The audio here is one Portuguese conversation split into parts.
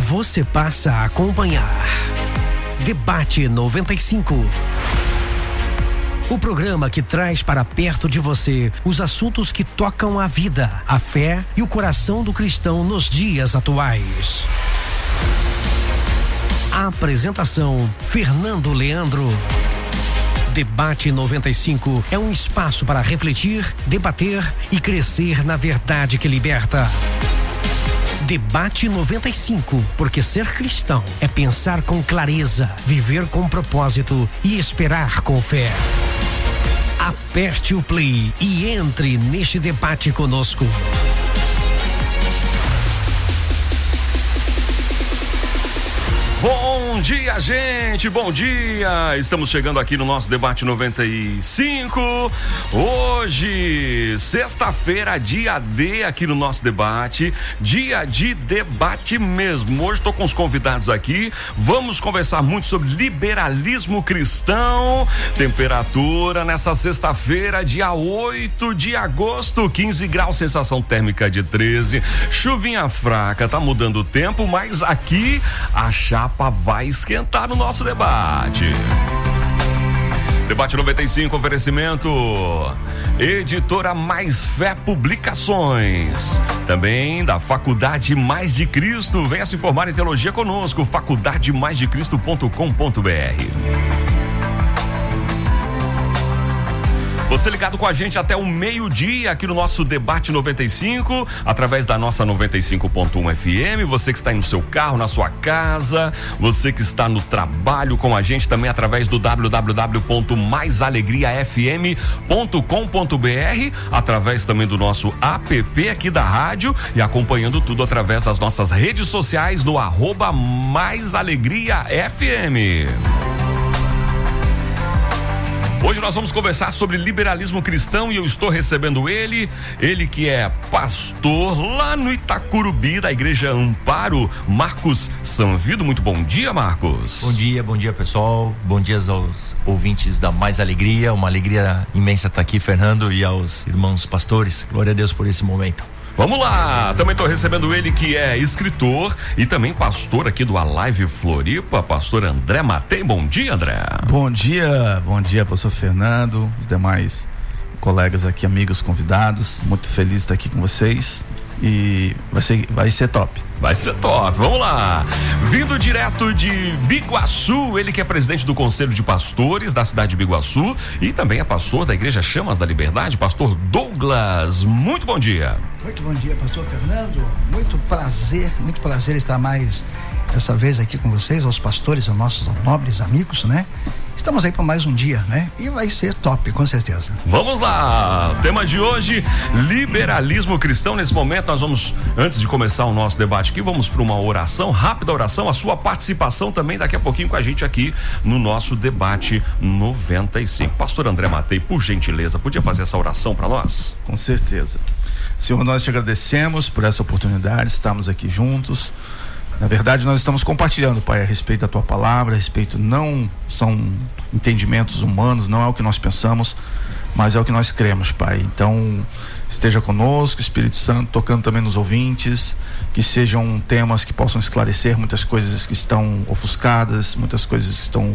Você passa a acompanhar Debate 95. O programa que traz para perto de você os assuntos que tocam a vida, a fé e o coração do cristão nos dias atuais. A apresentação: Fernando Leandro. Debate 95 é um espaço para refletir, debater e crescer na verdade que liberta. Debate 95, porque ser cristão é pensar com clareza, viver com propósito e esperar com fé. Aperte o play e entre neste debate conosco. Bom dia, gente, bom dia! Estamos chegando aqui no nosso Debate 95. Hoje, sexta-feira, dia D aqui no nosso debate. Dia de debate mesmo. Hoje estou com os convidados aqui. Vamos conversar muito sobre liberalismo cristão. Temperatura nessa sexta-feira, dia 8 de agosto, 15 graus, sensação térmica de 13. Chuvinha fraca, tá mudando o tempo, mas aqui a chapa vai esquentar no nosso debate. Debate 95, oferecimento Editora Mais Fé Publicações, também da Faculdade Mais de Cristo. Venha se formar em teologia conosco, faculdademaisdecristo.com.br. Você ligado com a gente até o meio-dia aqui no nosso Debate 95, através da nossa 95.1 FM. Você que está aí no seu carro, na sua casa, você que está no trabalho com a gente também através do www.maisalegriafm.com.br, através também do nosso app aqui da rádio e acompanhando tudo através das nossas redes sociais no @maisalegriafm. Hoje nós vamos conversar sobre liberalismo cristão e eu estou recebendo ele que é pastor lá no Itacurubi, da Igreja Amparo, Marcos Sanvido. Muito bom dia, Marcos. Bom dia, pessoal. Bom dia aos ouvintes da Mais Alegria. Uma alegria imensa estar aqui, Fernando, e aos irmãos pastores. Glória a Deus por esse momento. Vamos lá, também estou recebendo ele que é escritor e também pastor aqui do Alive Floripa, pastor André Matei. Bom dia, André. Bom dia, pastor Fernando, os demais colegas aqui, amigos, convidados. Muito feliz de estar aqui com vocês e vai ser top. Vai ser top, vamos lá. Vindo direto de Biguaçu, ele que é presidente do Conselho de Pastores da cidade de Biguaçu e também é pastor da Igreja Chamas da Liberdade, pastor Douglas. Muito bom dia. Muito bom dia, pastor Fernando. Muito prazer estar mais essa vez aqui com vocês, aos pastores, aos nossos nobres amigos, né? Estamos aí para mais um dia, né? E vai ser top, com certeza. Vamos lá, tema de hoje, liberalismo cristão. Nesse momento nós vamos, antes de começar o nosso debate aqui, vamos para uma oração, rápida oração, a sua participação também daqui a pouquinho com a gente aqui no nosso Debate 95. Pastor André Matei, por gentileza, podia fazer essa oração para nós? Com certeza. Senhor, nós te agradecemos por essa oportunidade, estamos aqui juntos. Na verdade, nós estamos compartilhando, Pai, a respeito da tua palavra, a respeito, não são entendimentos humanos, não é o que nós pensamos, mas é o que nós cremos, Pai. Então, esteja conosco, Espírito Santo, tocando também nos ouvintes, que sejam temas que possam esclarecer muitas coisas que estão ofuscadas, muitas coisas que estão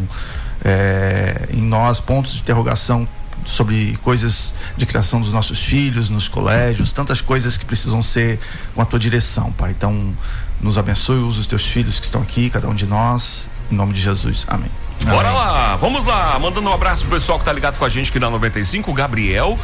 em nós, pontos de interrogação sobre coisas de criação dos nossos filhos, nos colégios, tantas coisas que precisam ser com a tua direção, Pai. Então, nos abençoe, usa os teus filhos que estão aqui, cada um de nós, em nome de Jesus, amém. Bora lá, vamos lá, mandando um abraço pro pessoal que tá ligado com a gente aqui na 95, o Gabriel,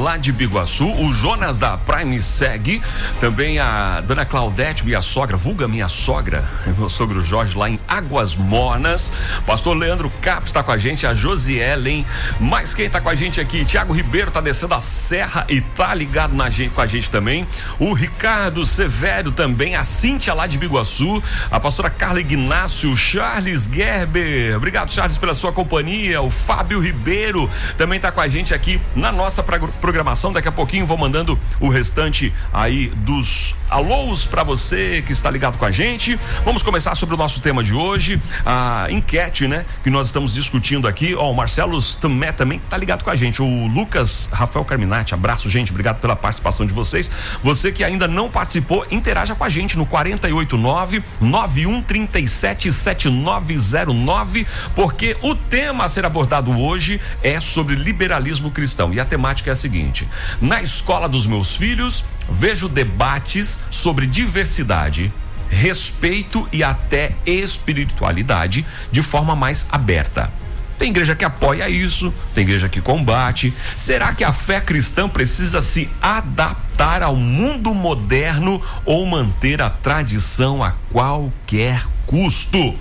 lá de Biguaçu, o Jonas da Prime Seg, também a dona Claudete, minha sogra, vulga minha sogra, meu sogro Jorge lá em Águas Mornas, pastor Leandro Capes tá com a gente, a Josielen, mas quem tá com a gente aqui, Tiago Ribeiro tá descendo a serra e tá ligado com a gente também, o Ricardo Severo também, a Cíntia lá de Biguaçu, a pastora Carla Ignácio, o Charles Guerra, obrigado, Charles, pela sua companhia. O Fábio Ribeiro também está com a gente aqui na nossa programação. Daqui a pouquinho vou mandando o restante aí dos alôs para você que está ligado com a gente. Vamos começar sobre o nosso tema de hoje, a enquete, né, que nós estamos discutindo aqui. O Marcelo Stamé também está ligado com a gente. O Lucas Rafael Carminati, abraço, gente, obrigado pela participação de vocês. Você que ainda não participou, interaja com a gente no 489-9137-7909, porque o tema a ser abordado hoje é sobre liberalismo cristão, e a temática é a seguinte: na escola dos meus filhos, vejo debates sobre diversidade, respeito e até espiritualidade de forma mais aberta. Tem igreja que apoia isso, tem igreja que combate. Será que a fé cristã precisa se adaptar ao mundo moderno ou manter a tradição a qualquer custo?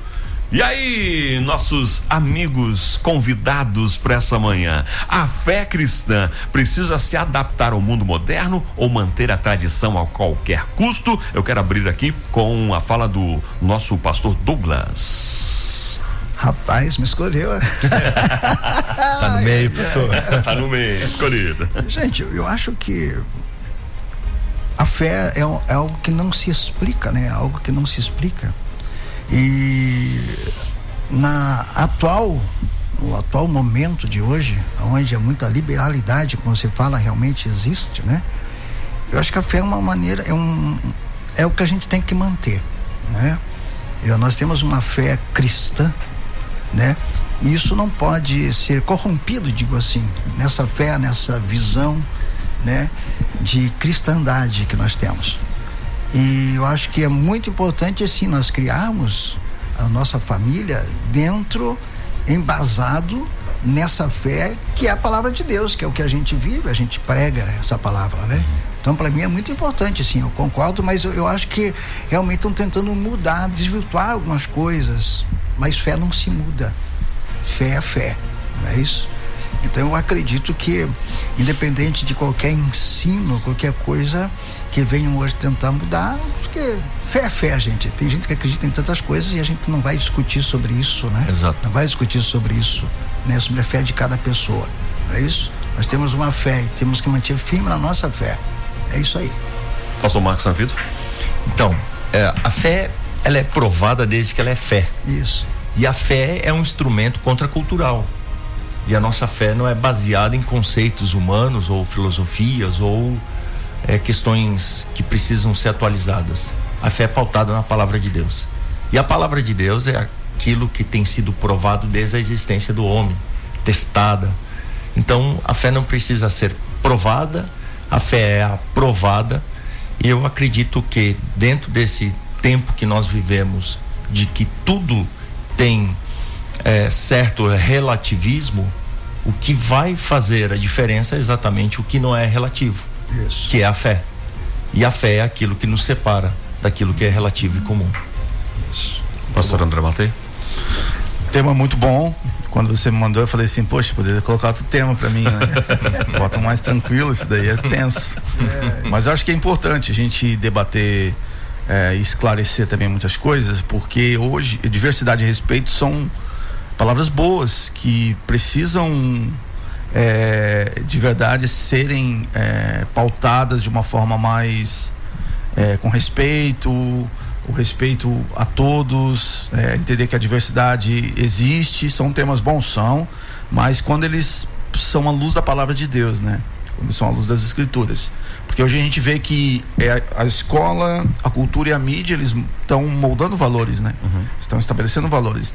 E aí, nossos amigos convidados para essa manhã, a fé cristã precisa se adaptar ao mundo moderno ou manter a tradição a qualquer custo? Eu quero abrir aqui com a fala do nosso pastor Douglas. Rapaz, me escolheu. Tá no meio, pastor. Tá no meio, escolhido. Gente, eu acho que a fé é algo que não se explica, né? Algo que não se explica. E no atual momento de hoje, onde muita liberalidade, como você fala, realmente existe, né? Eu acho que a fé é uma maneira, é o que a gente tem que manter, né? Nós temos uma fé cristã, né? E isso não pode ser corrompido, digo assim, nessa fé, nessa visão, né, de cristandade que nós temos. E eu acho que é muito importante, assim, nós criarmos a nossa família embasado nessa fé que é a palavra de Deus, que é o que a gente vive, a gente prega essa palavra, né? Então, para mim é muito importante, sim, eu concordo, mas eu acho que realmente estão tentando mudar, desvirtuar algumas coisas, mas fé não se muda. Fé é fé, não é isso? Então eu acredito que, independente de qualquer ensino, qualquer coisa que venham hoje tentar mudar, porque fé é fé, gente. Tem gente que acredita em tantas coisas e a gente não vai discutir sobre isso, né? Exato. Não vai discutir sobre isso, né? Sobre a fé de cada pessoa, não é isso? Nós temos uma fé e temos que manter firme na nossa fé. É isso aí. Pastor Marcos Sanvido? Então, a fé, ela é provada desde que ela é fé. Isso. E a fé é um instrumento contracultural. E a nossa fé não é baseada em conceitos humanos ou filosofias ou questões que precisam ser atualizadas. A fé é pautada na palavra de Deus. E a palavra de Deus é aquilo que tem sido provado desde a existência do homem, testada. Então, a fé não precisa ser provada, a fé é aprovada. E eu acredito que dentro desse tempo que nós vivemos, de que tudo tem certo relativismo, o que vai fazer a diferença é exatamente o que não é relativo. Isso. Que é a fé. E a fé é aquilo que nos separa daquilo que é relativo e comum. Isso. Pastor André Matei? Tema muito bom. Quando você me mandou, eu falei assim, poxa, poderia colocar outro tema pra mim, né? Bota mais tranquilo, isso daí é tenso. Mas eu acho que é importante a gente debater e esclarecer também muitas coisas, porque hoje diversidade e respeito são palavras boas que precisam de verdade serem pautadas de uma forma mais com respeito, o respeito a todos, entender que a diversidade existe. São temas bons, mas quando eles são à luz da palavra de Deus, né? Quando são à luz das escrituras, porque hoje a gente vê que a escola, a cultura e a mídia, eles estão moldando valores, né? Estão estabelecendo valores,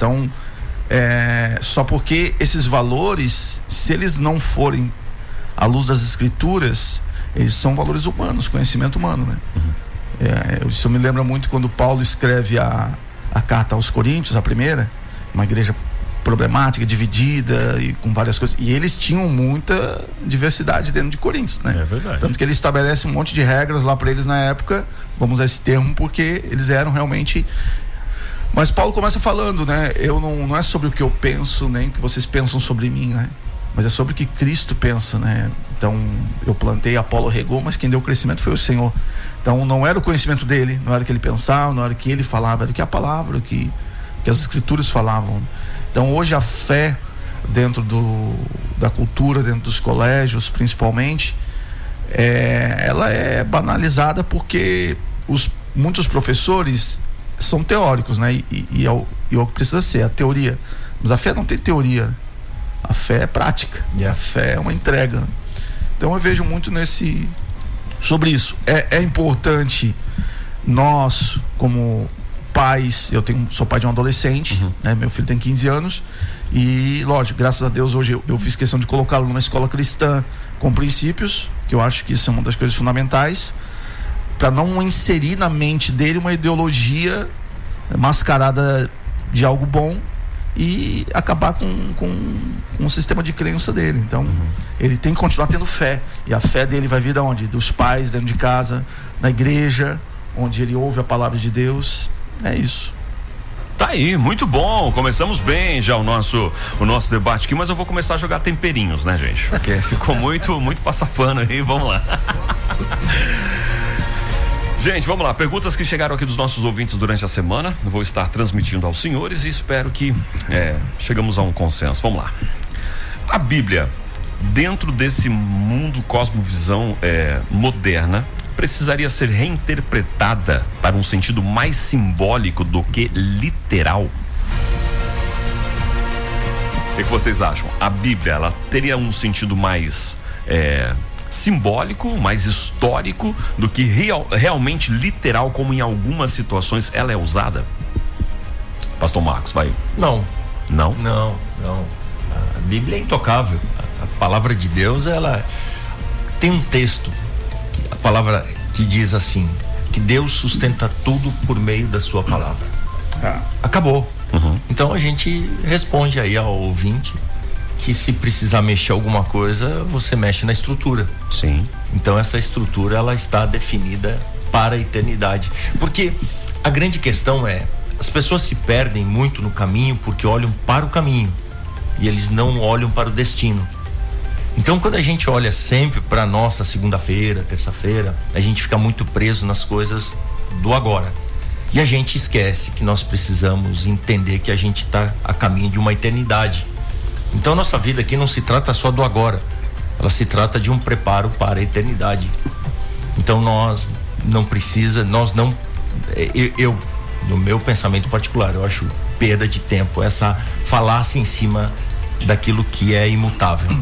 só porque esses valores, se eles não forem à luz das escrituras, eles são valores humanos, conhecimento humano, né? Isso me lembra muito quando Paulo escreve a carta aos Coríntios, a primeira, uma igreja problemática, dividida e com várias coisas, e eles tinham muita diversidade dentro de Coríntios, né? É verdade. Tanto que ele estabelece um monte de regras lá para eles na época, vamos usar esse termo, porque eles eram realmente. Mas Paulo começa falando, né? Não é sobre o que eu penso, nem o que vocês pensam sobre mim, né? Mas é sobre o que Cristo pensa, né? Então, eu plantei, Apolo regou, mas quem deu o crescimento foi o Senhor. Então, não era o conhecimento dele, não era o que ele pensava, não era o que ele falava, era o que a palavra, o que as escrituras falavam. Então, hoje a fé dentro da cultura, dentro dos colégios, principalmente, ela é banalizada porque muitos professores são teóricos, né? E é o que precisa ser, a teoria. Mas a fé não tem teoria. A fé é prática. A fé é uma entrega. Então eu vejo muito sobre isso. É importante nós, como pais, sou pai de um adolescente, né? Meu filho tem 15 anos e, lógico, graças a Deus hoje eu fiz questão de colocá-lo numa escola cristã com princípios, que eu acho que isso é uma das coisas fundamentais, para não inserir na mente dele uma ideologia mascarada de algo bom e acabar com o sistema de crença dele. Então ele tem que continuar tendo fé, e a fé dele vai vir de onde? Dos pais, dentro de casa, na igreja, onde ele ouve a palavra de Deus. É isso. Tá aí, muito bom. Começamos bem já o nosso debate aqui, mas eu vou começar a jogar temperinhos, né, gente? Porque ficou muito passapano aí. Vamos lá. Gente, vamos lá. Perguntas que chegaram aqui dos nossos ouvintes durante a semana. Eu vou estar transmitindo aos senhores e espero que chegamos a um consenso. Vamos lá. A Bíblia, dentro desse mundo cosmovisão moderna, precisaria ser reinterpretada para um sentido mais simbólico do que literal? O que vocês acham? A Bíblia, ela teria um sentido mais simbólico, mais histórico do que realmente literal, como em algumas situações ela é usada? Pastor Marcos, vai. Não. Não? Não. A Bíblia é intocável. A palavra de Deus, ela tem um texto, a palavra que diz assim, que Deus sustenta tudo por meio da sua palavra. Acabou. Então a gente responde aí ao ouvinte que se precisar mexer alguma coisa, você mexe na estrutura. Sim. Então essa estrutura, ela está definida para a eternidade. Porque a grande questão as pessoas se perdem muito no caminho porque olham para o caminho e eles não olham para o destino. Então quando a gente olha sempre para nossa segunda-feira, terça-feira, a gente fica muito preso nas coisas do agora. E a gente esquece que nós precisamos entender que a gente está a caminho de uma eternidade. Então nossa vida aqui não se trata só do agora, ela se trata de um preparo para a eternidade. Então eu no meu pensamento particular, eu acho perda de tempo essa falácia em cima daquilo que é imutável.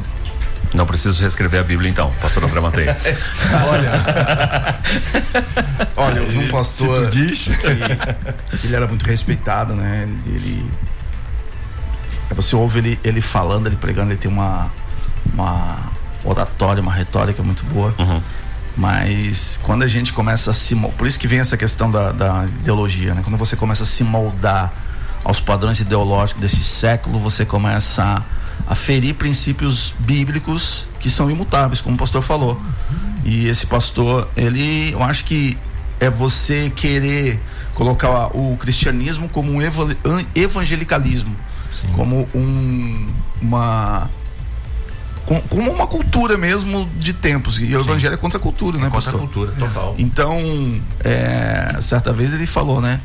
Não preciso reescrever a Bíblia então, pastor André Matei. Olha, eu vi um pastor que ele era muito respeitado, né? Você ouve ele falando, ele pregando, ele tem uma oratória, uma retórica muito boa. Mas quando a gente começa a por isso que vem essa questão da ideologia, né? Quando você começa a se moldar aos padrões ideológicos desse século, você começa a ferir princípios bíblicos que são imutáveis, como o pastor falou. E esse pastor, eu acho que é você querer colocar o cristianismo como um evangelicalismo. Sim. Como uma cultura mesmo de tempos. E o evangelho é contra a cultura, né, pastor? Contra a cultura, total. Então, certa vez ele falou, né?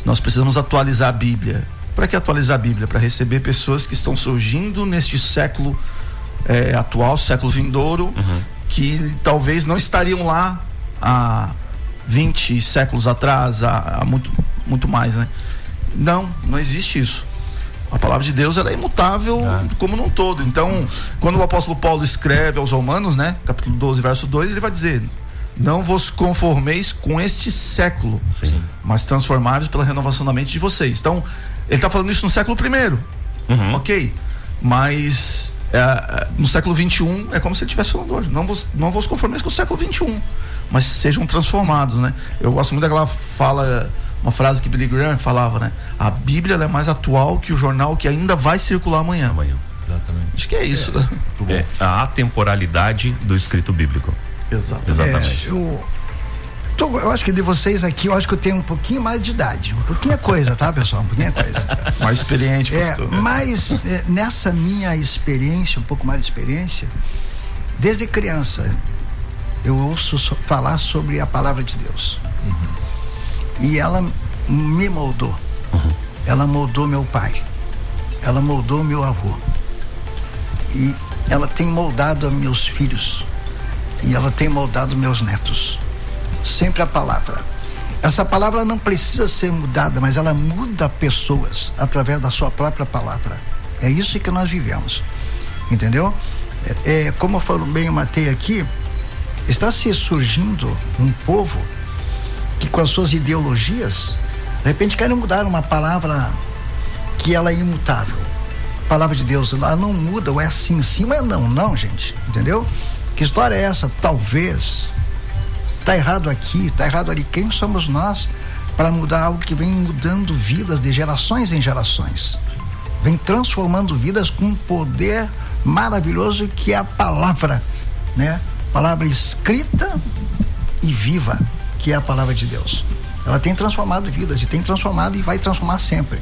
Nós precisamos atualizar a Bíblia. Para que atualizar a Bíblia? Para receber pessoas que estão surgindo neste século atual, século vindouro, que talvez não estariam lá há 20 séculos atrás, há muito mais, né? Não existe isso. A palavra de Deus, ela é imutável como num todo. Então, quando o apóstolo Paulo escreve aos Romanos, né, capítulo 12, verso 2, ele vai dizer: não vos conformeis com este século, mas transformai-vos pela renovação da mente de vocês. Então, ele está falando isso no século I, ok, mas no século 21 é como se ele estivesse falando hoje: não vos conformeis com o século 21, mas sejam transformados, né? Eu gosto muito daquela uma frase que Billy Graham falava, né? A Bíblia ela é mais atual que o jornal que ainda vai circular amanhã. Exatamente. Acho que é isso. A atemporalidade do escrito bíblico. Exatamente. Eu acho que de vocês aqui, eu acho que eu tenho um pouquinho mais de idade. Um pouquinho é coisa, tá, pessoal? Um pouquinho é coisa. Mais experiente, pastor. Mas nessa minha experiência, um pouco mais de experiência, desde criança, eu ouço falar sobre a palavra de Deus. E ela me moldou. Ela moldou meu pai. Ela moldou meu avô. E ela tem moldado meus filhos. E ela tem moldado meus netos. Sempre a palavra. Essa palavra não precisa ser mudada, mas ela muda pessoas através da sua própria palavra. É isso que nós vivemos, entendeu? Como eu falo bem, eu matei aqui, está se surgindo um povo que com as suas ideologias, de repente querem mudar uma palavra que ela é imutável. A palavra de Deus, ela não muda, ou é sim, sim, ou é não, não, gente, entendeu? Que história é essa? Talvez tá errado aqui, tá errado ali. Quem somos nós para mudar algo que vem mudando vidas de gerações em gerações? Vem transformando vidas com um poder maravilhoso que é a palavra, né? Palavra escrita e viva, que é a palavra de Deus. Ela tem transformado vidas, e tem transformado e vai transformar sempre.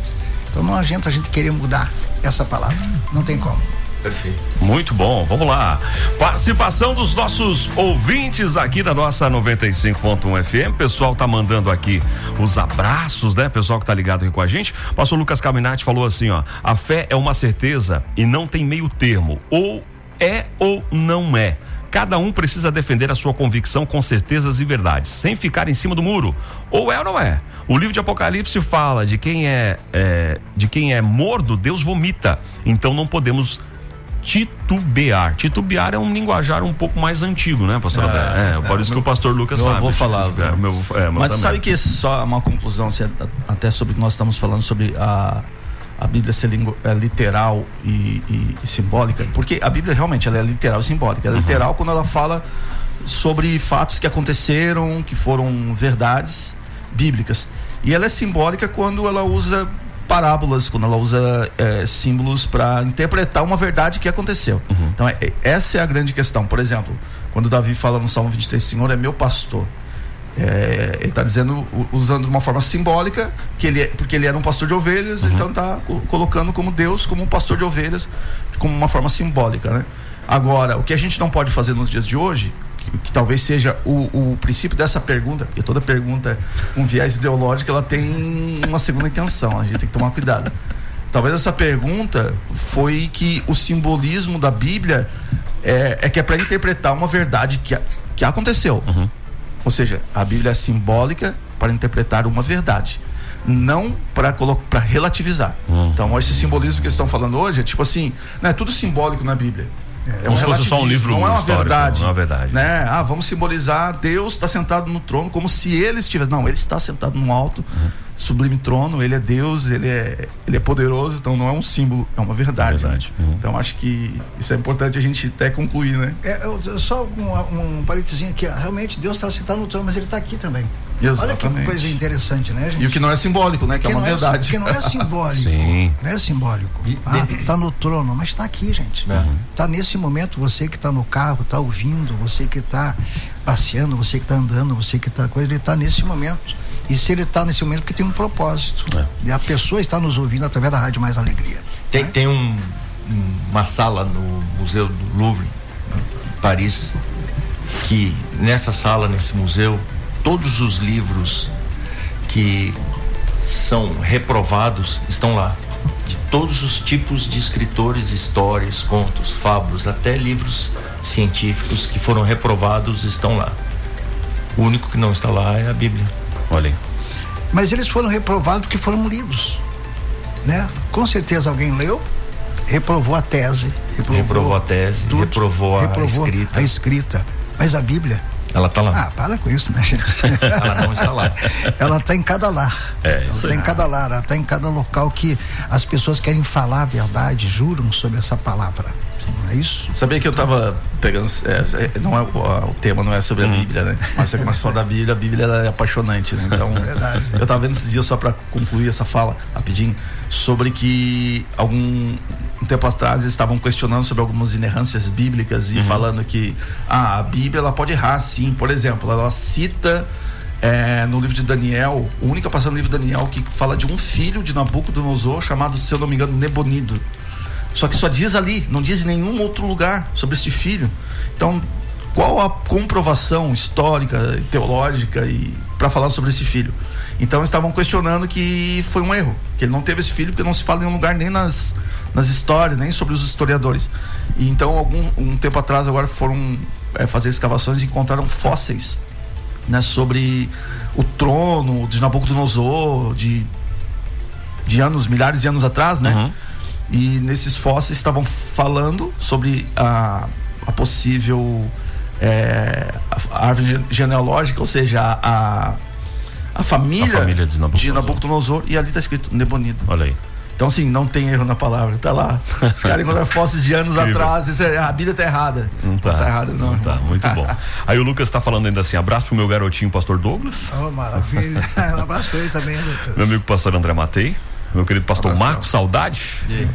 Então não adianta a gente querer mudar essa palavra, não tem como. Perfeito. Muito bom, vamos lá. Participação dos nossos ouvintes aqui da nossa 95.1 FM. O pessoal tá mandando aqui os abraços, né? Pessoal que tá ligado aqui com a gente. O pastor Lucas Caminati falou assim, ó: a fé é uma certeza e não tem meio termo. Ou é ou não é. Cada um precisa defender a sua convicção com certezas e verdades, sem ficar em cima do muro. Ou é ou não é. O livro de Apocalipse fala de quem é mordo, Deus vomita. Então não podemos titubear. Titubear é um linguajar um pouco mais antigo, né, pastor André? Por isso que o pastor Lucas sabe. Eu vou falar. Mas também. Sabe que só uma conclusão, até sobre o que nós estamos falando sobre a Bíblia ser literal e simbólica, porque a Bíblia realmente ela é literal e simbólica. Ela é literal quando ela fala sobre fatos que aconteceram, que foram verdades bíblicas. E ela é simbólica quando ela usa parábolas, quando ela usa símbolos para interpretar uma verdade que aconteceu. Então essa é a grande questão. Por exemplo, quando Davi fala no Salmo 23, Senhor é meu pastor, ele está dizendo, usando de uma forma simbólica, porque ele era um pastor de ovelhas, então está colocando como Deus, como um pastor de ovelhas, como uma forma simbólica, né? Agora, o que a gente não pode fazer nos dias de hoje, que talvez seja o princípio dessa pergunta, porque toda pergunta com viés ideológico ela tem uma segunda intenção, a gente tem que tomar cuidado. Talvez essa pergunta foi que o simbolismo da Bíblia que é para interpretar uma verdade que aconteceu. Ou seja, a Bíblia é simbólica para interpretar uma verdade, não para relativizar. Então esse simbolismo que eles estão falando hoje é tipo assim, não é tudo simbólico na Bíblia. É um relativismo, só um livro, não é uma verdade, não é uma verdade, né? Vamos simbolizar Deus está sentado no trono como se ele estivesse. Não, ele está sentado num alto, sublime trono, ele é Deus, ele é poderoso, então não é um símbolo, é uma verdade. Né? Então acho que isso é importante a gente até concluir, né? Só um parentezinho aqui, realmente Deus está sentado no trono, mas ele está aqui também. Exatamente. Olha que coisa interessante, né, gente? E o que não é simbólico, né? Que é uma verdade. Que não é simbólico. Sim. Não é simbólico. Tá no trono, mas está aqui, gente. Tá nesse momento, você que está no carro, está ouvindo, você que está passeando, você que está andando, você que está coisa, ele está nesse momento. E se ele está nesse momento, porque tem um propósito. E a pessoa está nos ouvindo através da Rádio Mais Alegria. Tem uma sala no Museu do Louvre, em Paris, que nessa sala, nesse museu, todos os livros que são reprovados estão lá, de todos os tipos de escritores, histórias, contos, fábulas, até livros científicos que foram reprovados estão lá. O único que não está lá é a Bíblia. Olha aí. Mas eles foram reprovados porque foram lidos, né? Com certeza alguém leu, reprovou a tese, reprovou a tese, tudo, reprovou a escrita. Mas a Bíblia, ela está lá. Para com isso, né, gente? Ela não está lá. Ela está em cada lar. Ela está em cada lar, ela está em cada local que as pessoas querem falar a verdade, juram sobre essa palavra. Não é isso? Sabia que eu estava pegando, não é, o tema não é sobre a Bíblia, né? Mas você começa a falar da Bíblia, a Bíblia ela é apaixonante, né? Então, eu estava vendo esses dias, só para concluir essa fala rapidinho, sobre que um tempo atrás eles estavam questionando sobre algumas inerrâncias bíblicas e falando que a Bíblia ela pode errar, sim. Por exemplo, ela cita no livro de Daniel, a única passagem no livro de Daniel que fala de um filho de Nabucodonosor chamado, se eu não me engano, Nebonido. Só que só diz ali, não diz em nenhum outro lugar sobre este filho. Então, qual a comprovação histórica, teológica para falar sobre esse filho? Então, estavam questionando que foi um erro, que ele não teve esse filho porque não se fala em nenhum lugar, nem nas histórias, nem sobre os historiadores. E então, um tempo atrás, agora foram fazer escavações e encontraram fósseis, né, sobre o trono de Nabucodonosor de anos, milhares de anos atrás, né? Uhum. E nesses fósseis estavam falando sobre a possível a árvore genealógica, ou seja, a família de Nabucodonosor, e ali está escrito Nebonido. Olha aí. Então, assim, não tem erro na palavra, tá lá. Os caras encontraram fósseis de anos atrás, a Bíblia tá errada. Não tá errada, não. Tá, muito bom. Aí o Lucas tá falando ainda assim: abraço pro meu garotinho, pastor Douglas. Oh, maravilha. Um abraço pra ele também, Lucas. Meu amigo pastor André Matei. Meu querido pastor Marcos, saudade.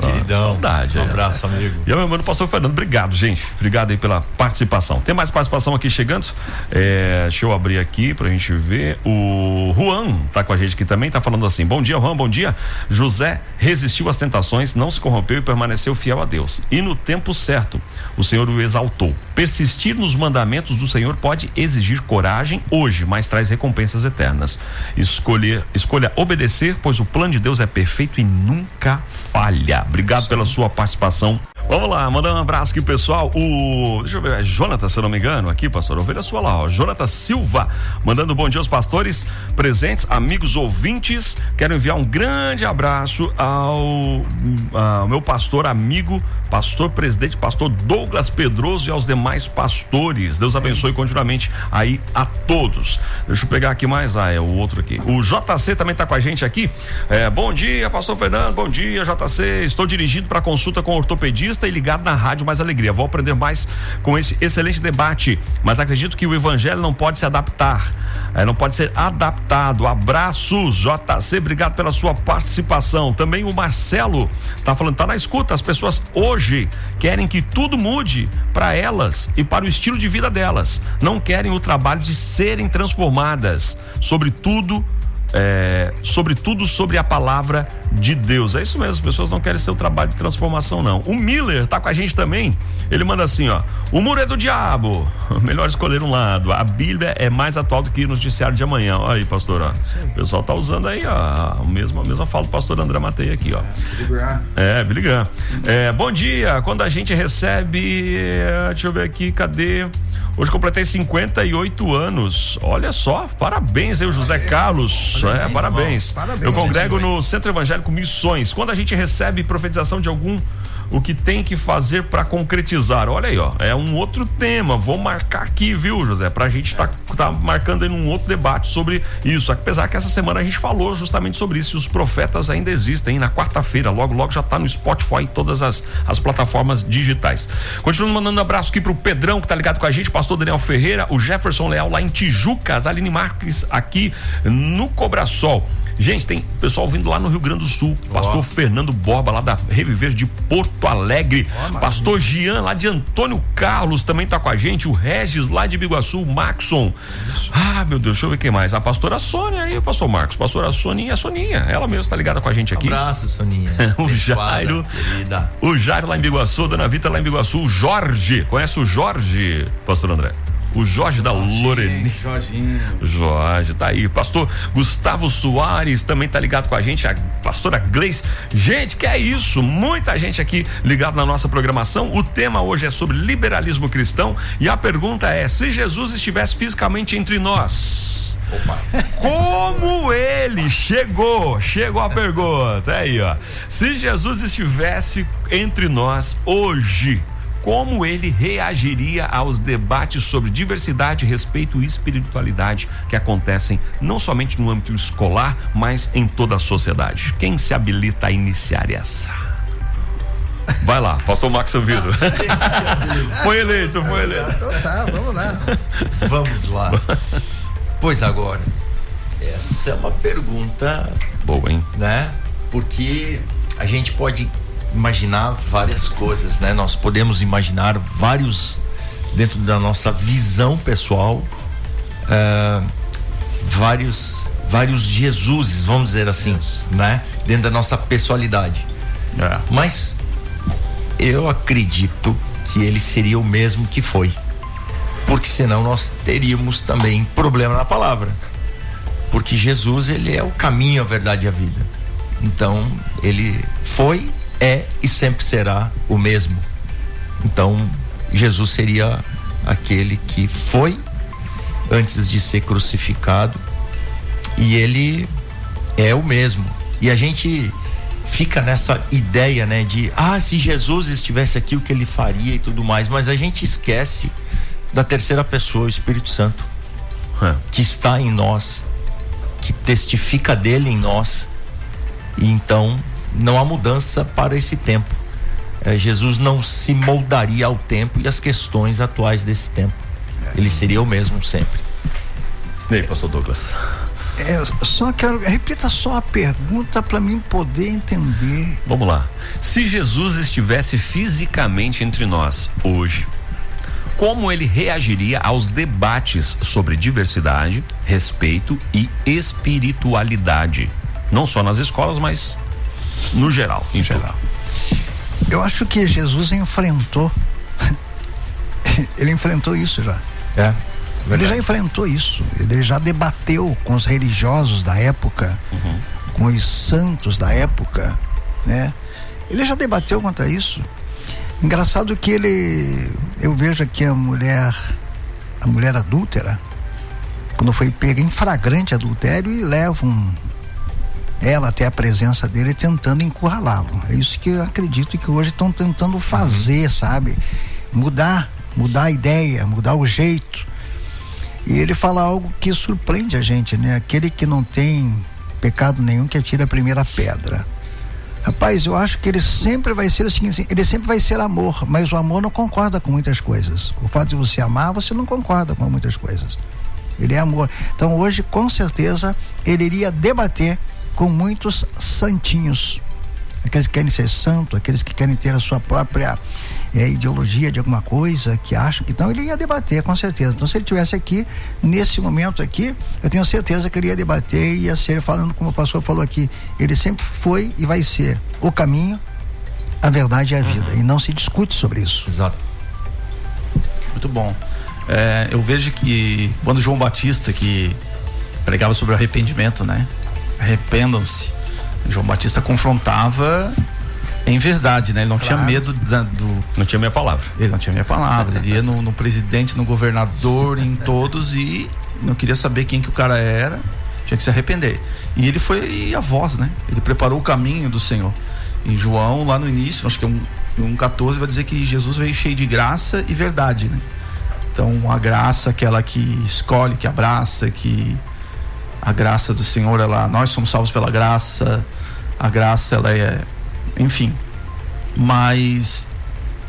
Queridão. Saudade. Um abraço, amigo. E ao meu irmão pastor Fernando, obrigado, gente. Obrigado aí pela participação. Tem mais participação aqui chegando? Deixa eu abrir aqui pra gente ver. O Juan tá com a gente aqui também, tá falando assim: bom dia, Juan, bom dia. José resistiu às tentações, não se corrompeu e permaneceu fiel a Deus. E no tempo certo, o Senhor o exaltou. Persistir nos mandamentos do Senhor pode exigir coragem hoje, mas traz recompensas eternas. Escolha obedecer, pois o plano de Deus é perfeito e nunca falha. Obrigado pela sua participação. Vamos lá, mandar um abraço aqui, pessoal. Deixa eu ver, Jonathan, se eu não me engano, aqui, pastor, ovelha sua lá, ó. Jonathan Silva, mandando bom dia aos pastores presentes, amigos ouvintes. Quero enviar um grande abraço ao meu pastor amigo, pastor presidente, pastor Douglas Pedroso, e aos demais pastores. Deus abençoe continuamente aí a todos. Deixa eu pegar aqui mais, é o outro aqui. O JC também tá com a gente aqui. Bom dia, pastor Fernando, bom dia, JC. Estou dirigindo para consulta com o ortopedista e ligado na Rádio Mais Alegria. Vou aprender mais com esse excelente debate, mas acredito que o evangelho não pode se adaptar, não pode ser adaptado. Abraços, JC, obrigado pela sua participação. Também o Marcelo tá falando, tá na escuta. As pessoas hoje querem que tudo mude para elas e para o estilo de vida delas, não querem o trabalho de serem transformadas, sobretudo sobre a palavra de Deus. É isso mesmo, as pessoas não querem ser o trabalho de transformação, não. O Miller tá com a gente também. Ele manda assim, ó: o muro é do diabo, melhor escolher um lado. A Bíblia é mais atual do que o noticiário de amanhã. Olha aí, pastor, ó. O pessoal tá usando aí, ó, a mesma fala do pastor André Matei aqui, ó. Billy Graham. Bom dia, quando a gente recebe, deixa eu ver aqui, cadê? Hoje completei 58 anos. Olha só, parabéns aí, o José Carlos. Parabéns. Eu congrego no Centro Evangélico Missões. Quando a gente recebe profetização de algum, o que tem que fazer para concretizar? Olha aí, ó, é um outro tema. Vou marcar aqui, viu, José? Pra gente tá marcando aí num outro debate sobre isso. Apesar que essa semana a gente falou justamente sobre isso. E os profetas ainda existem. Na quarta-feira, logo já tá no Spotify e todas as plataformas digitais. Continuando mandando um abraço aqui pro Pedrão, que tá ligado com a gente, pastor Daniel Ferreira, o Jefferson Leal lá em Tijuca, a Aline Marques aqui no Cobrasol. Gente, tem pessoal vindo lá no Rio Grande do Sul. Pastor Fernando Borba, lá da Reviver de Porto Alegre. Pastor Gian, lá de Antônio Carlos, também tá com a gente. O Regis, lá de Biguaçu. O Maxon. Meu Deus, deixa eu ver quem mais. A pastora Sônia aí, o pastor Marcos. Pastora Soninha, ela mesmo tá ligada com a gente aqui. Abraço, Soninha. O Jairo. Querida. O Jairo lá em Biguaçu, Dona Vita lá em Biguaçu. O Jorge, conhece o Jorge, pastor André? O Jorge da Lorene. Jorge, tá aí. Pastor Gustavo Soares também tá ligado com a gente. A pastora Gleice. Gente, que é isso? Muita gente aqui ligado na nossa programação. O tema hoje é sobre liberalismo cristão. E a pergunta é: se Jesus estivesse fisicamente entre nós, como ele chegou a pergunta. Aí, ó. Se Jesus estivesse entre nós hoje, como ele reagiria aos debates sobre diversidade, respeito e espiritualidade que acontecem não somente no âmbito escolar, mas em toda a sociedade? Quem se habilita a iniciar essa? Vai lá, pastor Max Ouvido. Foi eleito. Então tá, vamos lá. Vamos lá. Pois agora, essa é uma pergunta boa, hein? Né? Porque a gente pode imaginar várias coisas, né? Nós podemos imaginar dentro da nossa visão pessoal, vários Jesuses, vamos dizer assim, né? Dentro da nossa pessoalidade. Mas eu acredito que ele seria o mesmo que foi, porque senão nós teríamos também problema na palavra, porque Jesus, ele é o caminho, a verdade e a vida. Então ele foi, é e sempre será o mesmo. Então Jesus seria aquele que foi antes de ser crucificado E ele é o mesmo. E a gente fica nessa ideia, né, de se Jesus estivesse aqui, o que ele faria e tudo mais, mas a gente esquece da terceira pessoa, o Espírito Santo, que está em nós, que testifica dele em nós. E então não há mudança para esse tempo. Jesus não se moldaria ao tempo e às questões atuais desse tempo. Ele seria o mesmo sempre. E aí, pastor Douglas? Eu só quero, repita só a pergunta para mim poder entender. Vamos lá. Se Jesus estivesse fisicamente entre nós hoje, como ele reagiria aos debates sobre diversidade, respeito e espiritualidade? Não só nas escolas, mas no geral. Em geral. Eu acho que Jesus enfrentou ele enfrentou isso já. Ele já enfrentou isso, ele já debateu com os religiosos da época, com os santos da época, né? Ele já debateu contra isso. Engraçado que eu vejo aqui a mulher adúltera, quando foi pega em flagrante adultério, e levam ela até a presença dele tentando encurralá-lo. É isso que eu acredito que hoje estão tentando fazer, sabe? Mudar a ideia, mudar o jeito. E ele fala algo que surpreende a gente, né? Aquele que não tem pecado nenhum, que atira a primeira pedra. Rapaz, eu acho que ele sempre vai ser o seguinte, ele sempre vai ser amor, mas o amor não concorda com muitas coisas. O fato de você amar, você não concorda com muitas coisas. Ele é amor. Então hoje, com certeza, ele iria debater com muitos santinhos. Aqueles que querem ser santo, aqueles que querem ter a sua própria ideologia de alguma coisa, que acham que então ele ia debater, com certeza. Então se ele estivesse aqui, nesse momento aqui, eu tenho certeza que ele ia debater e ia ser, falando como o pastor falou aqui, ele sempre foi e vai ser o caminho, a verdade e a vida, e não se discute sobre isso. Exato. Muito bom. Eu vejo que quando João Batista, que pregava sobre o arrependimento, né? Arrependam-se. João Batista confrontava em verdade, né? Ele não tinha medo Não tinha minha palavra. Ele não tinha minha palavra. Ele ia no presidente, no governador, em todos, e não queria saber quem que o cara era. Tinha que se arrepender. E ele foi a voz, né? Ele preparou o caminho do Senhor. Em João, lá no início, acho que é 1,14, vai dizer que Jesus veio cheio de graça e verdade, né? Então, a graça, aquela que escolhe, que abraça, que a graça do Senhor, nós somos salvos pela graça. A graça, ela é, enfim, mas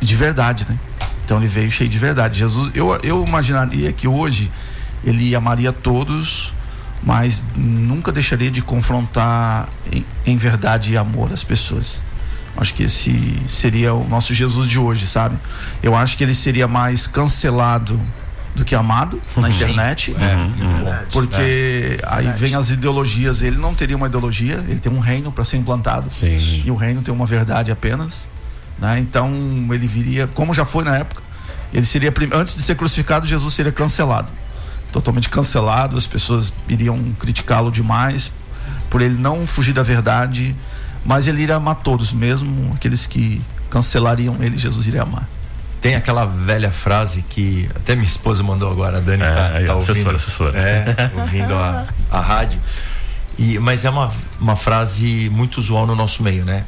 de verdade, né? Então ele veio cheio de verdade. Jesus, eu imaginaria que hoje ele amaria todos, mas nunca deixaria de confrontar em verdade e amor as pessoas. Acho que esse seria o nosso Jesus de hoje, sabe? Eu acho que ele seria mais cancelado do que amado na internet, porque aí vem as ideologias. Ele não teria uma ideologia, ele tem um reino para ser implantado. Sim. E o reino tem uma verdade apenas, né? Então ele viria, como já foi na época, ele seria, antes de ser crucificado, Jesus seria cancelado, totalmente cancelado. As pessoas iriam criticá-lo demais por ele não fugir da verdade, mas ele iria amar todos, mesmo aqueles que cancelariam ele, Jesus iria amar. Tem aquela velha frase que até minha esposa mandou agora, a Dani tá ouvindo, assessora. Ouvindo a rádio, mas é uma frase muito usual no nosso meio, né?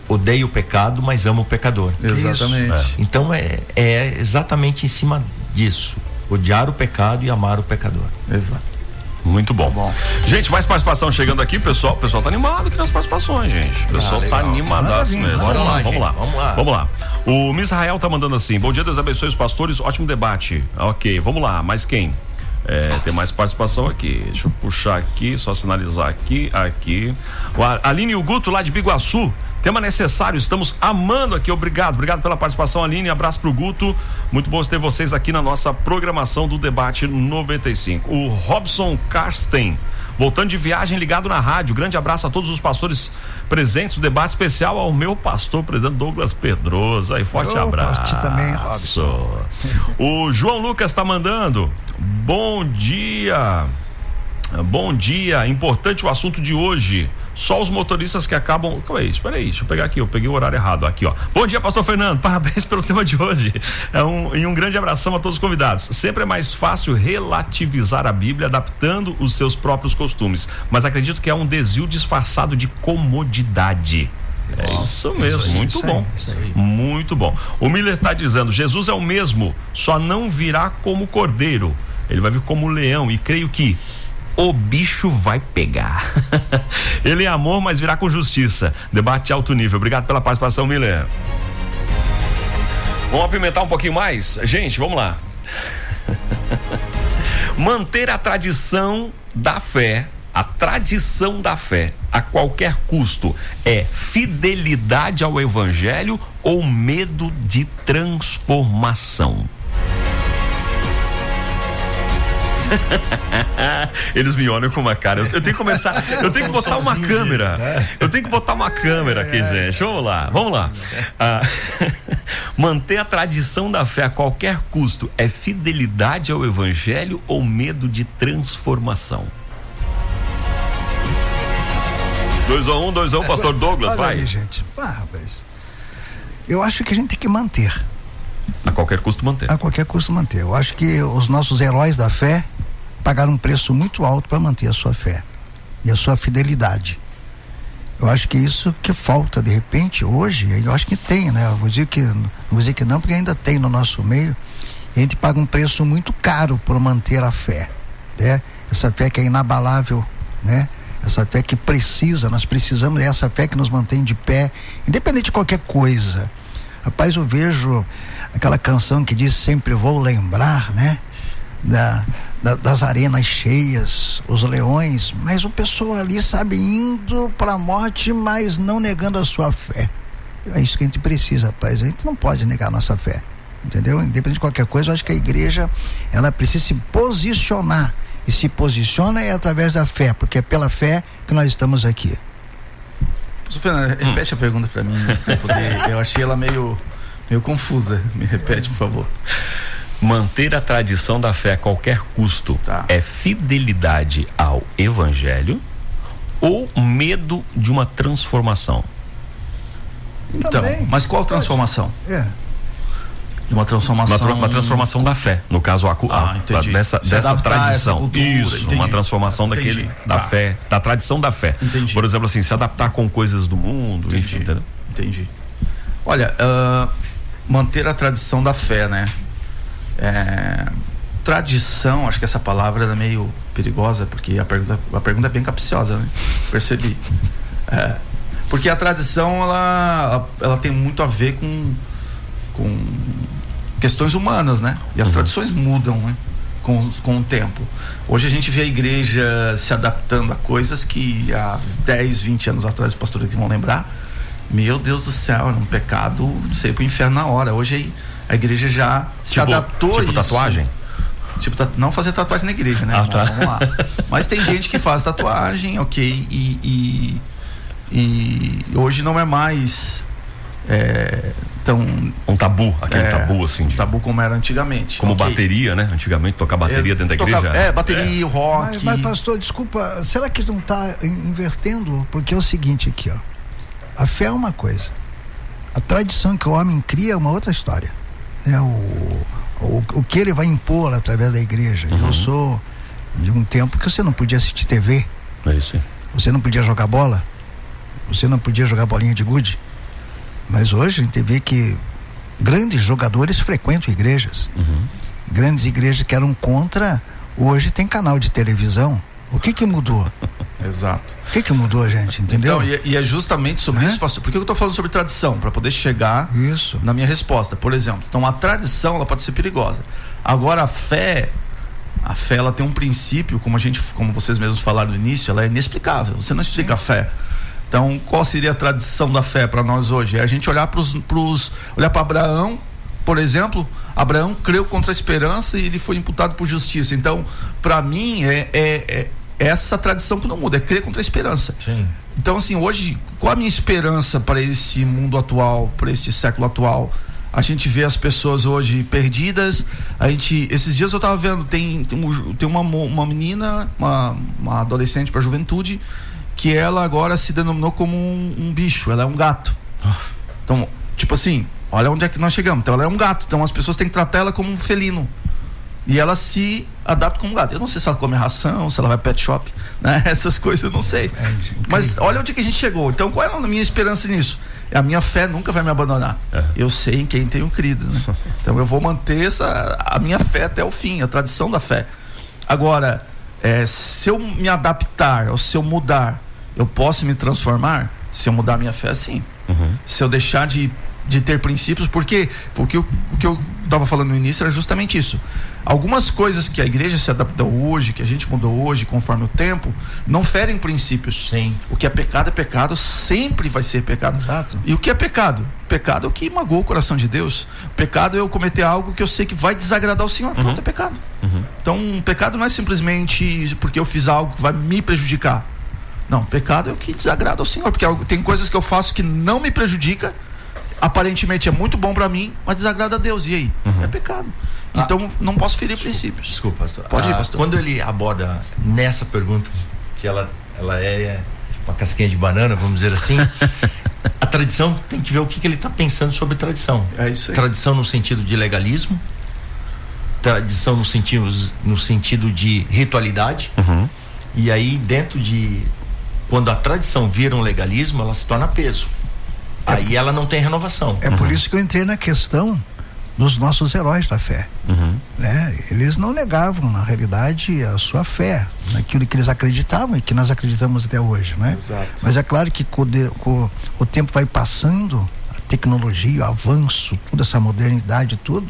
Odeio o pecado, mas amo o pecador. Exatamente. Então é exatamente em cima disso, odiar o pecado e amar o pecador. Exato. Muito bom. Gente, mais participação chegando aqui, pessoal. O pessoal tá animado aqui nas participações, gente. O pessoal tá animadaço mesmo. Vamos lá. O Misrael tá mandando assim: bom dia, Deus abençoe os pastores, ótimo debate. Ok, vamos lá, mais quem? Tem mais participação aqui. Deixa eu puxar aqui, só sinalizar aqui. O Aline e o Guto lá de Biguaçu. Tema necessário, estamos amando aqui. Obrigado pela participação, Aline. Abraço pro Guto. Muito bom ter vocês aqui na nossa programação do Debate 95. O Robson Karsten, voltando de viagem, ligado na rádio. Grande abraço a todos os pastores presentes no debate, especial ao meu pastor, presidente Douglas Pedroso. Aí, forte abraço. Também, Robson. O João Lucas tá mandando: bom dia, importante o assunto de hoje. Só os motoristas que acabam... Espera aí, deixa eu pegar aqui, eu peguei o horário errado aqui, ó. Bom dia, pastor Fernando, parabéns pelo tema de hoje. E um grande abração a todos os convidados. Sempre é mais fácil relativizar a Bíblia adaptando os seus próprios costumes, mas acredito que é um desvio disfarçado de comodidade. É isso mesmo, muito bom. Muito bom. O Miller está dizendo: Jesus é o mesmo, só não virá como cordeiro, ele vai vir como leão, e creio que o bicho vai pegar. Ele é amor, mas virá com justiça. Debate alto nível. Obrigado pela participação, Miller. Vamos apimentar um pouquinho mais? Gente, vamos lá. Manter a tradição da fé, a qualquer custo, é fidelidade ao evangelho ou medo de transformação? Eles me olham com uma cara. Eu tenho que começar. Eu tenho que botar uma câmera. Eu tenho que botar uma câmera aqui, gente. Vamos lá. Manter a tradição da fé a qualquer custo é fidelidade ao evangelho ou medo de transformação? 2-1, pastor Douglas, olha vai. Aí, gente. Rapaz, eu acho que a gente tem que manter. A qualquer custo manter. A qualquer custo manter. Eu acho que os nossos heróis da fé pagaram um preço muito alto para manter a sua fé e a sua fidelidade. Eu acho que isso que falta de repente hoje, eu acho que tem, né? Eu vou dizer que não, porque ainda tem no nosso meio. E a gente paga um preço muito caro por manter a fé, né? Essa fé que é inabalável, né? Essa fé que nós precisamos dessa fé que nos mantém de pé, independente de qualquer coisa. Rapaz, eu vejo aquela canção que diz: sempre vou lembrar, né? Das arenas cheias, os leões, mas o pessoal ali, sabe, indo para a morte, mas não negando a sua fé. É isso que a gente precisa, rapaz. A gente não pode negar a nossa fé, entendeu? Independente de qualquer coisa, eu acho que a igreja, ela precisa se posicionar, e se posiciona é através da fé, porque é pela fé que nós estamos aqui. Fernando, repete a pergunta para mim, porque eu achei ela meio confusa. Me repete, por favor. Manter a tradição da fé a qualquer custo é fidelidade ao evangelho ou medo de uma transformação? Então, também, mas qual transformação? De uma transformação. Uma transformação da fé, no caso dessa tradição. Isso, entendi. Uma transformação da fé, da tradição da fé. Entendi. Por exemplo, assim, se adaptar com coisas do mundo, enfim, entendeu? Entendi. Olha, manter a tradição da fé, né? Tradição, acho que essa palavra é meio perigosa, porque a pergunta é bem capciosa, né? Percebi. Porque a tradição, ela tem muito a ver com questões humanas, né? E as tradições mudam, né? Com o tempo. Hoje a gente vê a igreja se adaptando a coisas que há 10, 20 anos atrás os pastores aqui vão lembrar. Meu Deus do céu, era um pecado, não sei, pro inferno na hora. Hoje a igreja já se adaptou a isso. Tatuagem? Não fazer tatuagem na igreja, né? Vamos lá. Mas tem gente que faz tatuagem, ok, e hoje não é mais tão... Um tabu, aquele tabu assim. Tabu como era antigamente. Como bateria, né? Antigamente tocar bateria dentro da igreja. Bateria, rock. Mas pastor, desculpa, será que não está invertendo? Porque é o seguinte aqui, ó. A fé é uma coisa, a tradição que o homem cria é uma outra história, né? O que ele vai impor através da igreja. Eu sou de um tempo que você não podia assistir TV, é isso aí. Você não podia jogar bola, você não podia jogar bolinha de gude, mas hoje a gente vê que grandes jogadores frequentam igrejas, grandes igrejas que eram contra, hoje tem canal de televisão. O que mudou? Exato. O que mudou, gente? Entendeu? Então, e é justamente sobre isso, pastor. Por que eu estou falando sobre tradição? Para poder chegar na minha resposta, por exemplo. Então, a tradição, ela pode ser perigosa. Agora, a fé ela tem um princípio, como vocês mesmos falaram no início, ela é inexplicável. Você não explica a fé. Então, qual seria a tradição da fé para nós hoje? É a gente olhar olhar para Abraão, por exemplo. Abraão creu contra a esperança e ele foi imputado por justiça. Então, para mim, essa tradição que não muda, é crer contra a esperança. Sim. Então, assim, hoje, qual a minha esperança para esse mundo atual, para este século atual? A gente vê as pessoas hoje perdidas. Esses dias eu estava vendo, tem uma menina, uma adolescente para a juventude, que ela agora se denominou como um bicho, ela é um gato. Então, tipo assim, olha onde é que nós chegamos. Então ela é um gato, então as pessoas têm que tratar ela como um felino. E ela se adapta como um gato. Eu não sei se ela come ração, se ela vai pet shop, né? Essas coisas eu não sei. Mas olha onde que a gente chegou. Então qual é a minha esperança nisso? A minha fé nunca vai me abandonar. Eu sei em quem tenho crido, né? Então eu vou manter a minha fé até o fim, a tradição da fé. Agora, se eu me adaptar, ou se eu mudar, eu posso me transformar? Se eu mudar a minha fé, sim. Se eu deixar de ter princípios, porque o que eu estava falando no início era justamente isso. Algumas coisas que a igreja se adaptou hoje, que a gente mudou hoje, conforme o tempo, não ferem princípios. Sim. O que é pecado, sempre vai ser pecado. Exato. E o que é pecado? Pecado é o que magoou o coração de Deus. Pecado é eu cometer algo que eu sei que vai desagradar o Senhor. Pronto, é pecado. Então, pecado não é simplesmente porque eu fiz algo que vai me prejudicar. Não, pecado é o que desagrada ao Senhor, porque tem coisas que eu faço que não me prejudica, aparentemente é muito bom para mim, mas desagrada a Deus. E aí? É pecado. Então não posso ferir princípios. Desculpa, pastor. Pode ir, pastor. Quando ele aborda nessa pergunta, que ela é uma casquinha de banana, vamos dizer assim, a tradição tem que ver o que ele está pensando sobre tradição. É isso aí. Tradição no sentido de legalismo, tradição no sentido de ritualidade, e aí dentro de... Quando a tradição vira um legalismo, ela se torna peso. Aí ela não tem renovação. É por isso que eu entrei na questão dos nossos heróis da fé. Né? Eles não negavam, na realidade, a sua fé, naquilo que eles acreditavam e que nós acreditamos até hoje, né? Exato. Mas é claro que o tempo vai passando, a tecnologia, o avanço, toda essa modernidade, tudo,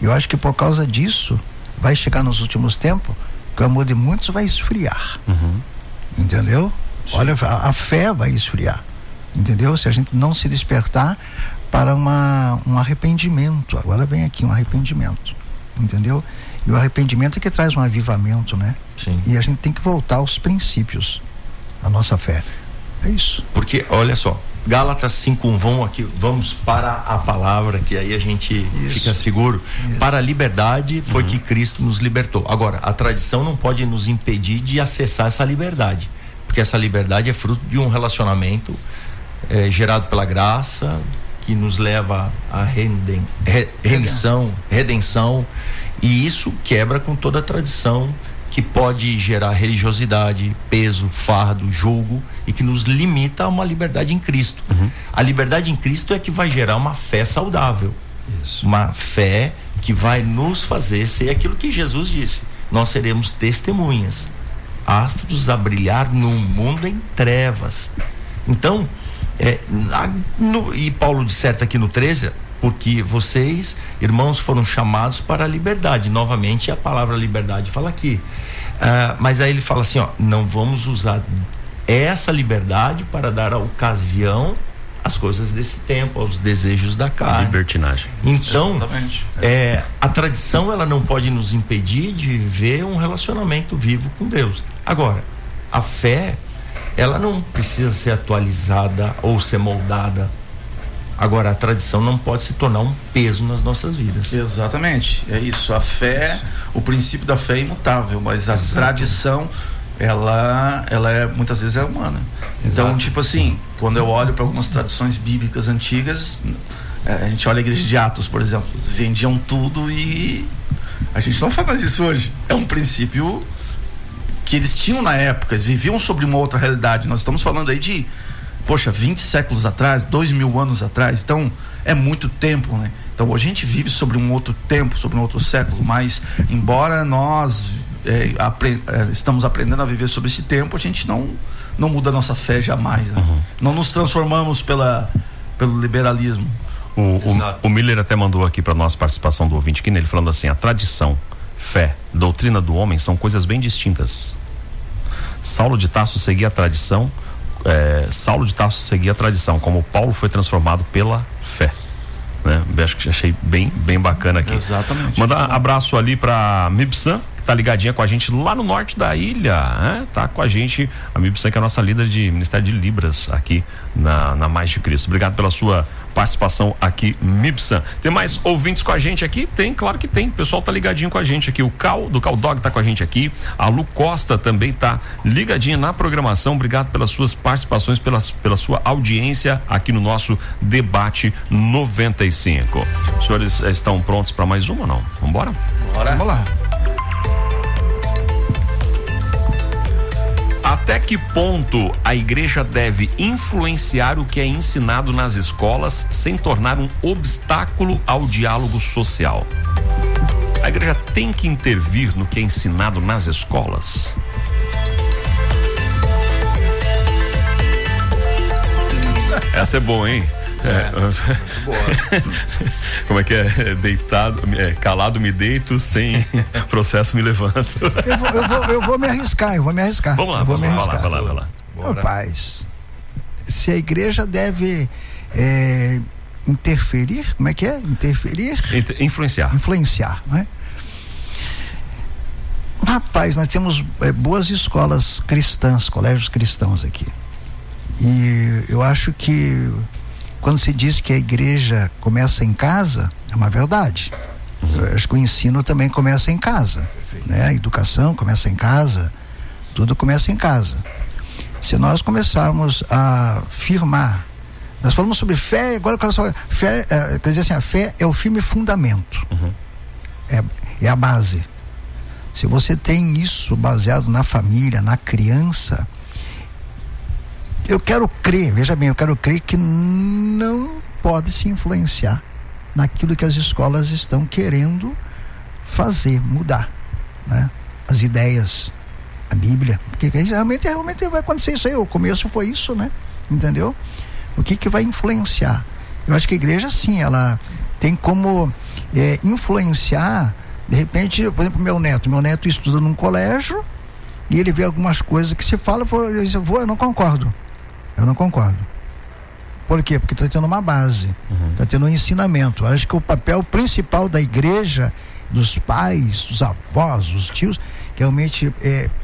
eu acho que por causa disso vai chegar nos últimos tempos que o amor de muitos vai esfriar. Entendeu? Sim. Olha, a fé vai esfriar, entendeu? Se a gente não se despertar para um arrependimento. Agora vem aqui um arrependimento, entendeu? E o arrependimento é que traz um avivamento, né? Sim. E a gente tem que voltar aos princípios da nossa fé. É isso. Porque, olha só, Gálatas 5:1, vamos para a palavra, que aí a gente fica seguro. Isso. Para a liberdade foi que Cristo nos libertou. Agora, a tradição não pode nos impedir de acessar essa liberdade, porque essa liberdade é fruto de um relacionamento gerado pela graça, que nos leva à redenção, e isso quebra com toda a tradição que pode gerar religiosidade, peso, fardo, julgo, e que nos limita a uma liberdade em Cristo. A liberdade em Cristo é que vai gerar uma fé saudável. Isso. Uma fé que vai nos fazer ser aquilo que Jesus disse: nós seremos testemunhas, astros a brilhar num mundo em trevas. Então, e Paulo disserta aqui no 13, porque vocês, irmãos, foram chamados para a liberdade. Novamente a palavra liberdade fala aqui, mas aí ele fala assim, não vamos usar essa liberdade para dar a ocasião às coisas desse tempo, aos desejos da carne. Libertinagem. Então, a tradição, ela não pode nos impedir de viver um relacionamento vivo com Deus. Agora, a fé, ela não precisa ser atualizada ou ser moldada. Agora, a tradição não pode se tornar um peso nas nossas vidas. Exatamente, é isso. A fé, o princípio da fé é imutável, mas a tradição, ela muitas vezes é humana. Então, Exato. tipo assim, quando eu olho para algumas tradições bíblicas antigas, a gente olha a igreja de Atos, por exemplo, vendiam tudo, e a gente não faz mais isso hoje. É um princípio que eles tinham na época, eles viviam sobre uma outra realidade. Nós estamos falando aí de 20 séculos atrás, 2000 anos atrás, então é muito tempo, né? Então hoje a gente vive sobre um outro tempo, sobre um outro século, mas embora nós estamos aprendendo a viver sobre esse tempo, a gente não muda a nossa fé jamais, né? Não nos transformamos pelo liberalismo. O Miller até mandou aqui para nossa participação do ouvinte aqui, nele falando assim: a tradição, fé, doutrina do homem são coisas bem distintas. Saulo de Tarso seguia a tradição, como Paulo foi transformado pela fé, né? Acho que achei bem bacana aqui. Exatamente. Mandar abraço ali para Mibsan, que que tá ligadinha com a gente lá no norte da ilha, né? Tá com a gente a Mibsan, que é a nossa líder de Ministério de Libras aqui na Mais de Cristo. Obrigado pela sua participação aqui, Mibsan. Tem mais ouvintes com a gente aqui? Tem, claro que tem. O pessoal tá ligadinho com a gente aqui. O Cal, do Cal Dog, tá com a gente aqui. A Lu Costa também tá ligadinha na programação. Obrigado pelas suas participações, pela sua audiência aqui no nosso Debate 95. Os senhores estão prontos para mais uma ou não? Vambora? Vamos lá. Até que ponto a igreja deve influenciar o que é ensinado nas escolas sem tornar um obstáculo ao diálogo social? A igreja tem que intervir no que é ensinado nas escolas? Essa é boa, hein? Boa. Como é que é? Calado me deito, sem processo me levanto. Eu vou me arriscar. Vamos lá, vai lá. Rapaz, se a igreja deve interferir, como é que é? Influenciar, não é? Rapaz, nós temos boas escolas cristãs, colégios cristãos aqui. E eu acho que quando se diz que a igreja começa em casa, é uma verdade. Eu acho que o ensino também começa em casa, né? A educação começa em casa, tudo começa em casa. Se nós começarmos a firmar, nós falamos sobre fé, agora fé, quer dizer assim, a fé é o firme fundamento, é a base. Se você tem isso baseado na família, na criança, eu quero crer que não pode se influenciar naquilo que as escolas estão querendo fazer, mudar, né? As ideias, a Bíblia, porque realmente vai acontecer isso aí, o começo foi isso, né? Entendeu? O que vai influenciar? Eu acho que a igreja, sim, ela tem como influenciar, de repente, por exemplo, meu neto estuda num colégio e ele vê algumas coisas que se fala, eu não concordo. Por quê? Porque está tendo uma base, está tendo um ensinamento. Eu acho que o papel principal da igreja, dos pais, dos avós, dos tios, que realmente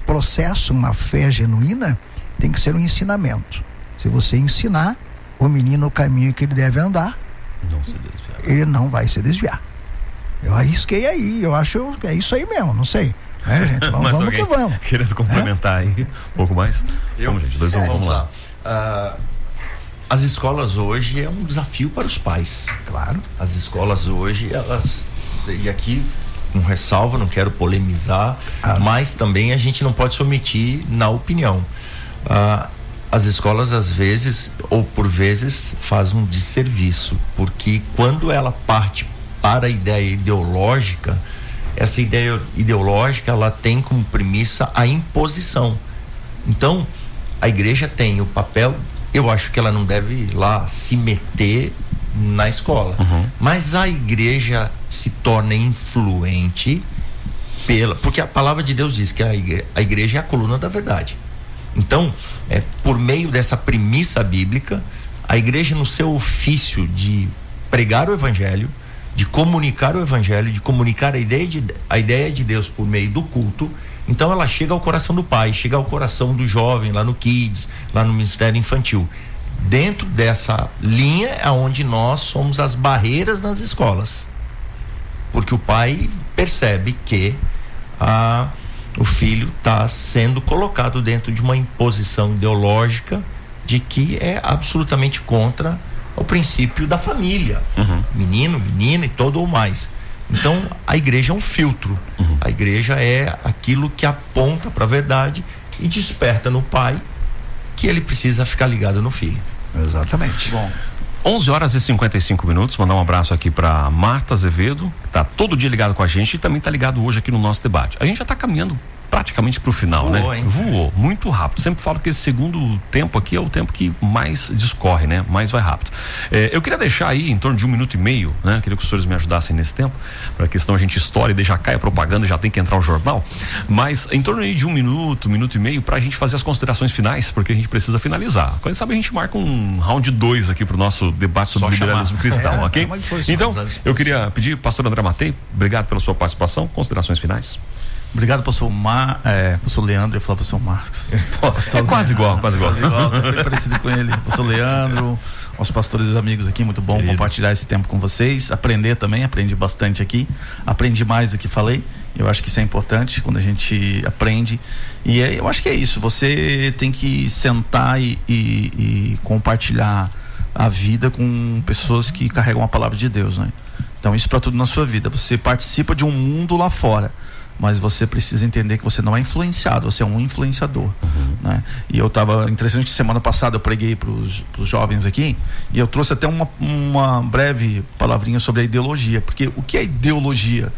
processam uma fé genuína, tem que ser um ensinamento. Se você ensinar o menino o caminho que ele deve andar, ele não vai se desviar. Eu arrisquei aí, eu acho que é isso aí mesmo, não sei. Gente? Vamos que vamos. Querendo complementar aí um pouco mais? Vamos, gente, vamos lá. As escolas hoje é um desafio para os pais. Claro. As escolas hoje, e aqui não ressalvo, não quero polemizar, mas também a gente não pode se omitir na opinião. As escolas às vezes, ou por vezes, fazem um desserviço, porque quando ela parte para a ideia ideológica, essa ideia ideológica ela tem como premissa a imposição. Então a igreja tem o papel, eu acho que ela não deve ir lá se meter na escola, mas a igreja se torna influente porque a palavra de Deus diz que a igreja é a coluna da verdade. Então, por meio dessa premissa bíblica, a igreja, no seu ofício de pregar o evangelho, de comunicar o evangelho, de comunicar a ideia de Deus por meio do culto, então ela chega ao coração do pai, chega ao coração do jovem, lá no Kids, lá no Ministério Infantil. Dentro dessa linha é onde nós somos as barreiras nas escolas, porque o pai percebe que o filho está sendo colocado dentro de uma imposição ideológica de que é absolutamente contra o princípio da família, menino, menina e todo o mais. Então a igreja é um filtro, a igreja é aquilo que aponta para a verdade e desperta no pai que ele precisa ficar ligado no filho. Exatamente. Bom, 11h55, mandar um abraço aqui para Marta Azevedo, que tá todo dia ligado com a gente e também tá ligado hoje aqui no nosso debate. A gente já tá caminhando praticamente pro final, voou, né? Hein? Voou, muito rápido. Sempre falo que esse segundo tempo aqui é o tempo que mais discorre, né? Mais vai rápido. Eu queria deixar aí em torno de 1 minuto e meio, né? Queria que os senhores me ajudassem nesse tempo, para que senão a gente estoure e já cai a propaganda, já tem que entrar o jornal. Mas em torno aí de 1 minuto, 1 minuto e meio, pra gente fazer as considerações finais, porque a gente precisa finalizar. Quando sabe a gente marca um round 2 aqui pro nosso debate sobre liberalismo cristão, ok? Então, eu queria pedir, pastor André Matei, obrigado pela sua participação, considerações finais. Obrigado, pastor Leandro, eu ia falar pastor Marcos. É quase igual. Tô bem parecido com ele. Pastor Leandro, aos pastores e os amigos aqui, muito bom Querido. compartilhar esse tempo com vocês, aprender também, aprendi bastante aqui, aprendi mais do que falei, eu acho que isso é importante quando a gente aprende, e eu acho que é isso, você tem que sentar e compartilhar a vida com pessoas que carregam a palavra de Deus, né? Então isso para tudo na sua vida, você participa de um mundo lá fora, mas você precisa entender que você não é influenciado, você é um influenciador, né? E eu estava interessante, semana passada eu preguei para os jovens aqui, e eu trouxe até uma breve palavrinha sobre a ideologia, porque o que é ideologia?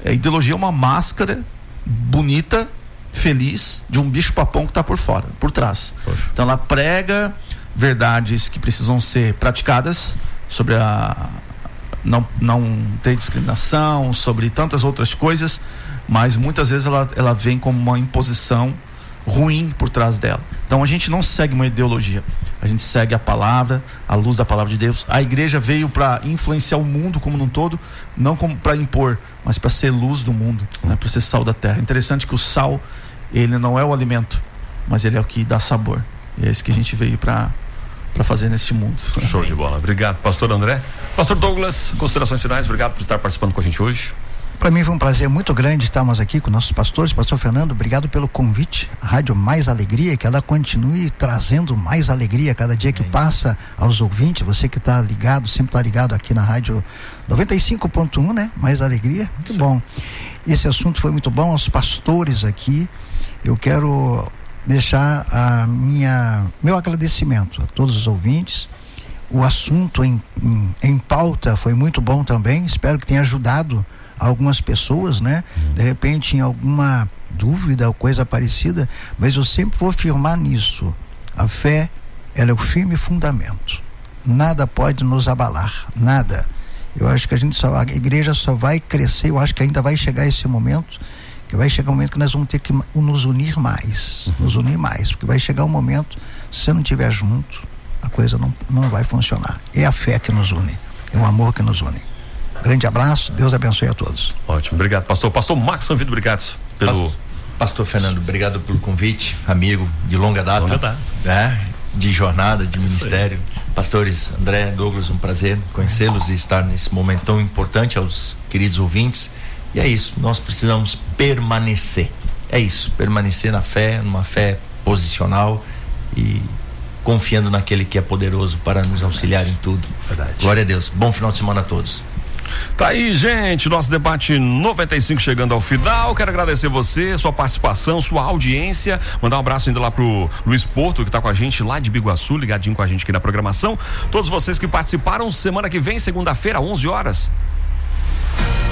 A ideologia é uma máscara bonita, feliz, de um bicho-papão que está por fora, por trás. Poxa. Então ela prega verdades que precisam ser praticadas sobre não ter discriminação, sobre tantas outras coisas, mas muitas vezes ela vem como uma imposição ruim por trás dela. Então a gente não segue uma ideologia, a gente segue a palavra, a luz da palavra de Deus. A igreja veio para influenciar o mundo como um todo, não como para impor, mas para ser luz do mundo, né? Para ser sal da terra. Interessante que o sal, ele não é o alimento, mas ele é o que dá sabor, e é isso que a gente veio para fazer neste mundo. Show de bola. Obrigado, pastor André. Pastor Douglas, considerações finais, obrigado por estar participando com a gente hoje. Para mim foi um prazer muito grande estarmos aqui com nossos pastores. Pastor Fernando, obrigado pelo convite. A Rádio Mais Alegria, que ela continue trazendo mais alegria cada dia que passa aos ouvintes. Você que está ligado, sempre está ligado aqui na Rádio 95.1, né? Mais Alegria, muito bom. Esse assunto foi muito bom. Aos pastores aqui, eu quero deixar meu agradecimento a todos os ouvintes. O assunto em pauta foi muito bom também. Espero que tenha ajudado algumas pessoas, né? De repente em alguma dúvida ou coisa parecida, mas eu sempre vou afirmar nisso: a fé, ela é o firme fundamento, nada pode nos abalar, nada. Eu acho que a igreja só vai crescer. Eu acho que ainda vai chegar esse momento, que vai chegar um momento que nós vamos ter que nos unir mais, porque vai chegar um momento, se você não estiver junto, a coisa não vai funcionar. É a fé que nos une, é o amor que nos une. Grande abraço, Deus abençoe a todos. Ótimo, obrigado, pastor. Pastor Marcos Sanvido, obrigado pelo... Pastor Fernando, obrigado pelo convite, amigo de longa data. Né? De jornada, de ministério. Pastores André, Douglas, um prazer conhecê-los e estar nesse momento tão importante aos queridos ouvintes. E é isso, nós precisamos permanecer. É isso, permanecer na fé, numa fé posicional e confiando naquele que é poderoso para nos auxiliar em tudo. Verdade. Glória a Deus. Bom final de semana a todos. Tá aí, gente, nosso debate 95 chegando ao final. Quero agradecer você, sua participação, sua audiência, mandar um abraço ainda lá pro Luiz Porto, que tá com a gente lá de Biguaçu, ligadinho com a gente aqui na programação. Todos vocês que participaram, semana que vem, segunda-feira, 11 horas,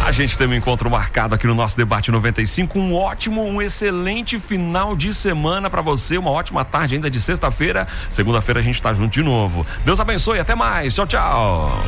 a gente tem um encontro marcado aqui no nosso debate 95. Um excelente final de semana para você, uma ótima tarde ainda de sexta-feira. Segunda-feira a gente tá junto de novo. Deus abençoe, até mais, tchau, tchau.